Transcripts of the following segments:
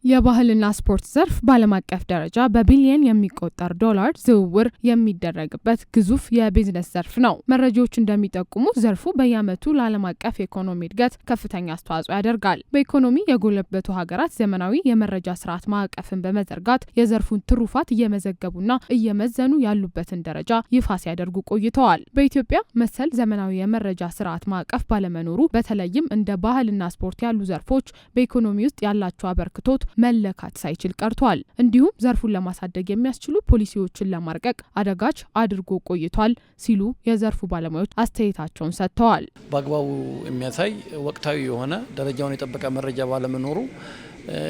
የባህልና ስፖርት ዘርፍ በዓለም አቀፍ ደረጃ በቢሊየን የሚቆጠር ዶላር ዝውውር የሚደረግበት ግዙፍ የቢዝነስ ዘርፍ ነው። መረጃዎች እንደሚጠቁሙት ዘርፉ በየዓመቱ ለዓለም አቀፍ የኢኮኖሚ እድገት ከፍተኛ አስተዋጽኦ ያደርጋል። በኢኮኖሚ የጎለበቱ ሀገራት ዘመናዊ የመረጃ ስርዓት ማዕቀፍን በመዘርጋት የዘርፉን ትሩፋት እየመዘገቡና እየመዘኑ ያሉበትን ደረጃ ይፋ ሲያደርጉ ቆይተዋል። በኢትዮጵያ መሰል ዘመናዊ የመረጃ ስርዓት ማዕቀፍ ባለመኖሩ በተለይም እንደ ባህልና ስፖርት ያሉ ዘርፎች በኢኮኖሚ ውስጥ ያላቸው አበርክቶት መለካት ሳይችል ቀርቷል። እንዲሁም ዘርፉን ለማሳደግ የሚያስችሉ ፖሊሲዎችን ለማርቀቅ አደጋች አድርጎ ቆይቷል ሲሉ የዘርፉ ባለሙያዎች አስተያየታቸውን ሰጥተዋል። በአግባቡ የሚያሳይ ወቅታዊ የሆነ ደረጃውን የጠበቀ መረጃ ባለመኖሩ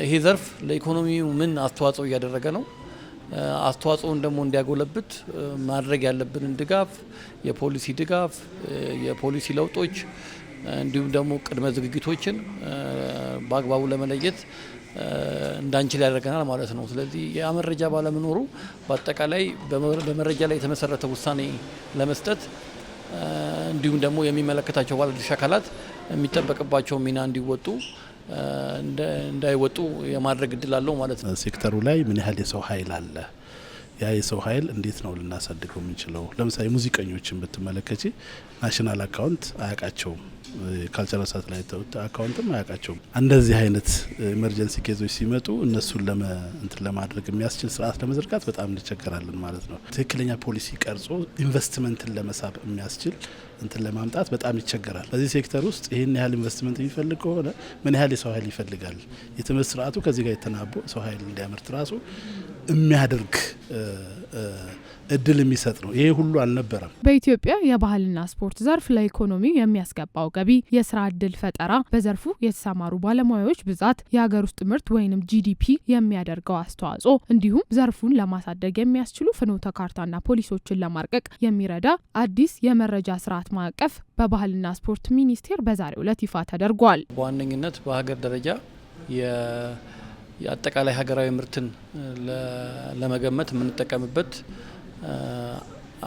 ይሄ ዘርፍ ለኢኮኖሚው ምን አስተዋጽኦ እያደረገ ነው፣ አስተዋጽኦን ደግሞ እንዲያጎለብት ማድረግ ያለብንን ድጋፍ፣ የፖሊሲ ድጋፍ፣ የፖሊሲ ለውጦች እንዲሁም ደግሞ ቅድመ ዝግጅቶችን በአግባቡ ለመለየት እንዳንችል ያደርገናል ማለት ነው። ስለዚህ ያ መረጃ ባለመኖሩ በአጠቃላይ በመረጃ ላይ የተመሰረተ ውሳኔ ለመስጠት እንዲሁም ደግሞ የሚመለከታቸው ባለድርሻ አካላት የሚጠበቅባቸው ሚና እንዲወጡ እንዳይወጡ የማድረግ እድል አለው ማለት ነው። ሴክተሩ ላይ ምን ያህል የሰው ኃይል አለ? ያ የሰው ኃይል እንዴት ነው ልናሳድገው የምንችለው? ለምሳሌ ሙዚቀኞችን ብትመለከቺ ናሽናል አካውንት አያውቃቸውም፣ ካልቸራል ሳተላይት አካውንትም አያውቃቸውም። እንደዚህ አይነት ኢመርጀንሲ ኬዞች ሲመጡ እነሱን ለማድረግ የሚያስችል ስርዓት ለመዘርጋት በጣም እንቸገራለን ማለት ነው። ትክክለኛ ፖሊሲ ቀርጾ ኢንቨስትመንትን ለመሳብ የሚያስችል ለማምጣት በጣም ይቸገራል። በዚህ ሴክተር ውስጥ ይህን ያህል ኢንቨስትመንት የሚፈልግ ከሆነ ምን ያህል የሰው ኃይል ይፈልጋል? የትምህርት ስርዓቱ ከዚህ ጋር የተናቦ ሰው ኃይል እንዲያመርት ራሱ የሚያደርግ እድል የሚሰጥ ነው። ይሄ ሁሉ አልነበረም። በኢትዮጵያ የባህልና ስፖርት ዘርፍ ለኢኮኖሚ የሚያስገባው ገቢ፣ የስራ እድል ፈጠራ፣ በዘርፉ የተሰማሩ ባለሙያዎች ብዛት፣ የሀገር ውስጥ ምርት ወይም ጂዲፒ የሚያደርገው አስተዋጽኦ እንዲሁም ዘርፉን ለማሳደግ የሚያስችሉ ፍኖተ ካርታና ፖሊሶችን ለማርቀቅ የሚረዳ አዲስ የመረጃ ስርዓት ማዕቀፍ በባህልና ስፖርት ሚኒስቴር በዛሬው ዕለት ይፋ ተደርጓል። በዋነኝነት በሀገር ደረጃ የአጠቃላይ ሀገራዊ ምርትን ለመገመት የምንጠቀምበት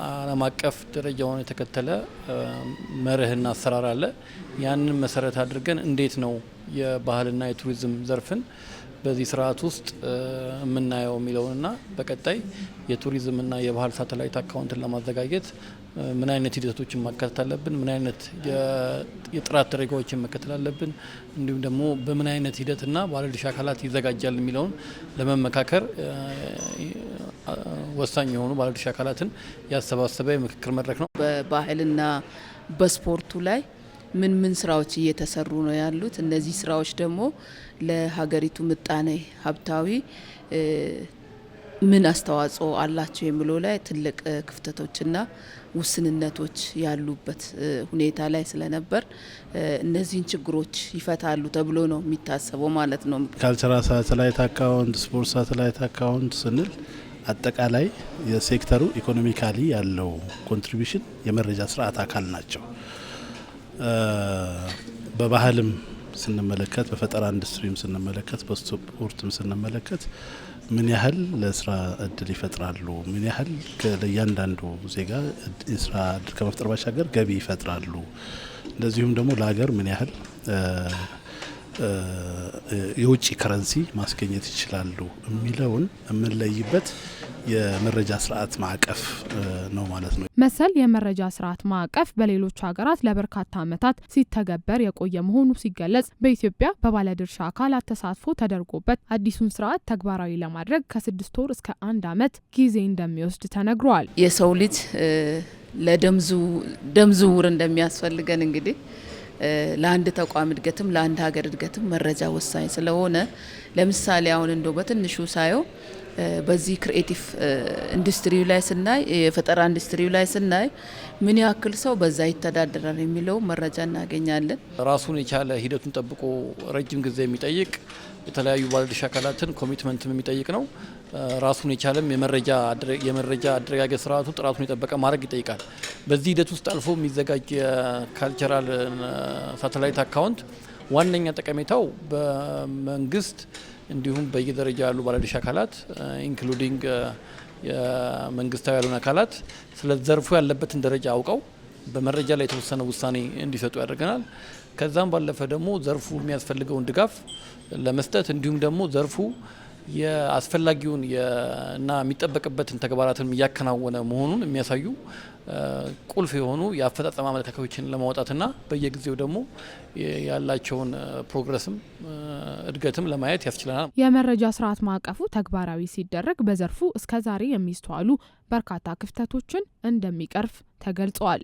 ዓለም አቀፍ ደረጃውን የተከተለ መርህና አሰራር አለ። ያንን መሰረት አድርገን እንዴት ነው የባህልና የቱሪዝም ዘርፍን በዚህ ስርዓት ውስጥ የምናየው የሚለውንና በቀጣይ የቱሪዝምና የባህል ሳተላይት አካውንትን ለማዘጋጀት ምን አይነት ሂደቶችን ማካተት አለብን፣ ምን አይነት የጥራት ደረጃዎችን መከተል አለብን፣ እንዲሁም ደግሞ በምን አይነት ሂደትና ባለድርሻ አካላት ይዘጋጃል የሚለውን ለመመካከር ወሳኝ የሆኑ ባለድርሻ አካላትን ያሰባሰበ የምክክር መድረክ ነው። በባህልና በስፖርቱ ላይ ምን ስራዎች እየተሰሩ ነው ያሉት? እነዚህ ስራዎች ደግሞ ለሀገሪቱ ምጣኔ ሀብታዊ ምን አስተዋጽኦ አላቸው የሚለው ላይ ትልቅ ክፍተቶችና ውስንነቶች ያሉበት ሁኔታ ላይ ስለነበር እነዚህን ችግሮች ይፈታሉ ተብሎ ነው የሚታሰበው ማለት ነው። ካልቸራል ሳተላይት አካውንት፣ ስፖርት ሳተላይት አካውንት ስንል አጠቃላይ የሴክተሩ ኢኮኖሚካሊ ያለው ኮንትሪቢዩሽን የመረጃ ስርዓት አካል ናቸው። በባህልም ስንመለከት፣ በፈጠራ ኢንዱስትሪም ስንመለከት፣ በስፖርትም ስንመለከት ምን ያህል ለስራ እድል ይፈጥራሉ፣ ምን ያህል ለእያንዳንዱ ዜጋ የስራ እድል ከመፍጠር ባሻገር ገቢ ይፈጥራሉ፣ እንደዚሁም ደግሞ ለሀገር ምን ያህል የውጭ ከረንሲ ማስገኘት ይችላሉ የሚለውን የምንለይበት የመረጃ ስርዓት ማዕቀፍ ነው ማለት ነው። መሰል የመረጃ ስርዓት ማዕቀፍ በሌሎች ሀገራት ለበርካታ ዓመታት ሲተገበር የቆየ መሆኑ ሲገለጽ፣ በኢትዮጵያ በባለድርሻ አካላት ተሳትፎ ተደርጎበት አዲሱን ስርዓት ተግባራዊ ለማድረግ ከ6 ወር እስከ 1 ዓመት ጊዜ እንደሚወስድ ተነግሯል። የሰው ልጅ ለደም ዝውውር እንደሚያስፈልገን እንግዲህ ለአንድ ተቋም እድገትም ለአንድ ሀገር እድገትም መረጃ ወሳኝ ስለሆነ ለምሳሌ አሁን እንደው በትንሹ ሳየው በዚህ ክሪኤቲቭ ኢንዱስትሪው ላይ ስናይ፣ የፈጠራ ኢንዱስትሪው ላይ ስናይ ምን ያክል ሰው በዛ ይተዳደራል የሚለው መረጃ እናገኛለን። ራሱን የቻለ ሂደቱን ጠብቆ ረጅም ጊዜ የሚጠይቅ የተለያዩ ባለድርሻ አካላትን ኮሚትመንትም የሚጠይቅ ነው። ራሱን የቻለም የመረጃ አደረጋገጥ ስርዓቱ ጥራቱን የጠበቀ ማድረግ ይጠይቃል። በዚህ ሂደት ውስጥ አልፎ የሚዘጋጅ የካልቸራል ሳተላይት አካውንት ዋነኛ ጠቀሜታው በመንግስት እንዲሁም በየደረጃ ያሉ ባለድርሻ አካላት ኢንክሉዲንግ የመንግስታዊ ያሉን አካላት ስለ ዘርፉ ያለበትን ደረጃ አውቀው በመረጃ ላይ የተወሰነ ውሳኔ እንዲሰጡ ያደርገናል። ከዛም ባለፈ ደግሞ ዘርፉ የሚያስፈልገውን ድጋፍ ለመስጠት እንዲሁም ደግሞ ዘርፉ የአስፈላጊውን እና የሚጠበቅበትን ተግባራትን እያከናወነ መሆኑን የሚያሳዩ ቁልፍ የሆኑ የአፈጻጸም አመለካከቶችን ለማውጣትና በየጊዜው ደግሞ ያላቸውን ፕሮግረስም እድገትም ለማየት ያስችለናል። የመረጃ ስርዓት ማዕቀፉ ተግባራዊ ሲደረግ በዘርፉ እስከዛሬ የሚስተዋሉ በርካታ ክፍተቶችን እንደሚቀርፍ ተገልጿል።